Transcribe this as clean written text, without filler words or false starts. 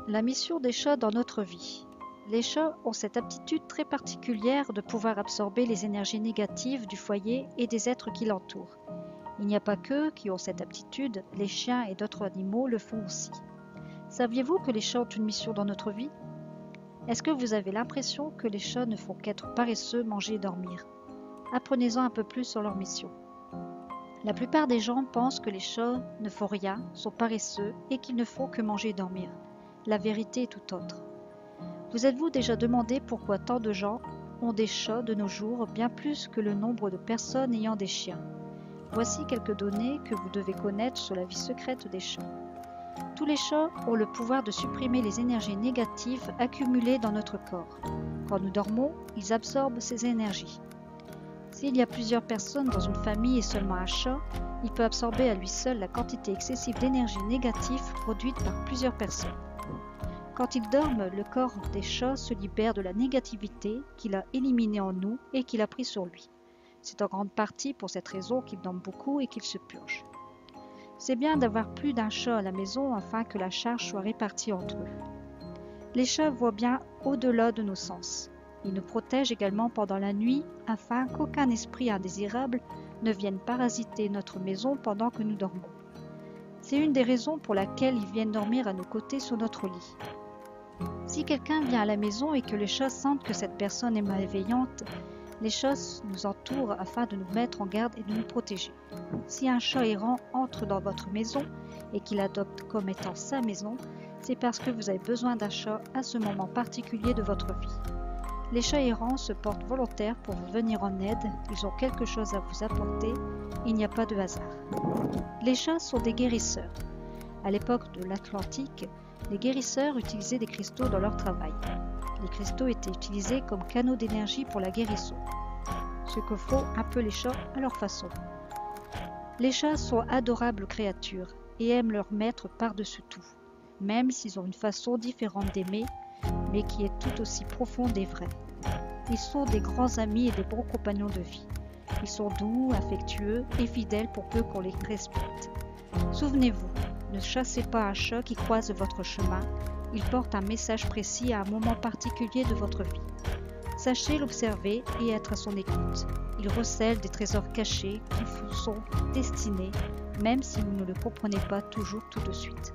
La mission des chats dans notre vie. Les chats ont cette aptitude très particulière de pouvoir absorber les énergies négatives du foyer et des êtres qui l'entourent. Il n'y a pas qu'eux qui ont cette aptitude, les chiens et d'autres animaux le font aussi. Saviez-vous que les chats ont une mission dans notre vie? Est-ce que vous avez l'impression que les chats ne font qu'être paresseux, manger et dormir? Apprenez-en un peu plus sur leur mission. La plupart des gens pensent que les chats ne font rien, sont paresseux et qu'ils ne font que manger et dormir. La vérité est tout autre. Vous êtes-vous déjà demandé pourquoi tant de gens ont des chats de nos jours, bien plus que le nombre de personnes ayant des chiens? Voici quelques données que vous devez connaître sur la vie secrète des chats. Tous les chats ont le pouvoir de supprimer les énergies négatives accumulées dans notre corps. Quand nous dormons, ils absorbent ces énergies. S'il y a plusieurs personnes dans une famille et seulement un chat, il peut absorber à lui seul la quantité excessive d'énergie négative produite par plusieurs personnes. Quand ils dorment, le corps des chats se libère de la négativité qu'il a éliminée en nous et qu'il a pris sur lui. C'est en grande partie pour cette raison qu'ils dorment beaucoup et qu'ils se purgent. C'est bien d'avoir plus d'un chat à la maison afin que la charge soit répartie entre eux. Les chats voient bien au-delà de nos sens. Ils nous protègent également pendant la nuit afin qu'aucun esprit indésirable ne vienne parasiter notre maison pendant que nous dormons. C'est une des raisons pour laquelle ils viennent dormir à nos côtés sur notre lit. Si quelqu'un vient à la maison et que les chats sentent que cette personne est malveillante, les chats nous entourent afin de nous mettre en garde et de nous protéger. Si un chat errant entre dans votre maison et qu'il adopte comme étant sa maison, c'est parce que vous avez besoin d'un chat à ce moment particulier de votre vie. Les chats errants se portent volontaires pour vous venir en aide, ils ont quelque chose à vous apporter, il n'y a pas de hasard. Les chats sont des guérisseurs. À l'époque de l'Atlantique, les guérisseurs utilisaient des cristaux dans leur travail. Les cristaux étaient utilisés comme canaux d'énergie pour la guérison, ce que font un peu les chats à leur façon. Les chats sont adorables créatures et aiment leur maître par-dessus tout, même s'ils ont une façon différente d'aimer, mais qui est tout aussi profonde et vraie. Ils sont des grands amis et des bons compagnons de vie. Ils sont doux, affectueux et fidèles pour peu qu'on les respecte. Souvenez-vous, ne chassez pas un chat qui croise votre chemin, il porte un message précis à un moment particulier de votre vie. Sachez l'observer et être à son écoute. Il recèle des trésors cachés qui vous sont destinés, même si vous ne le comprenez pas toujours tout de suite.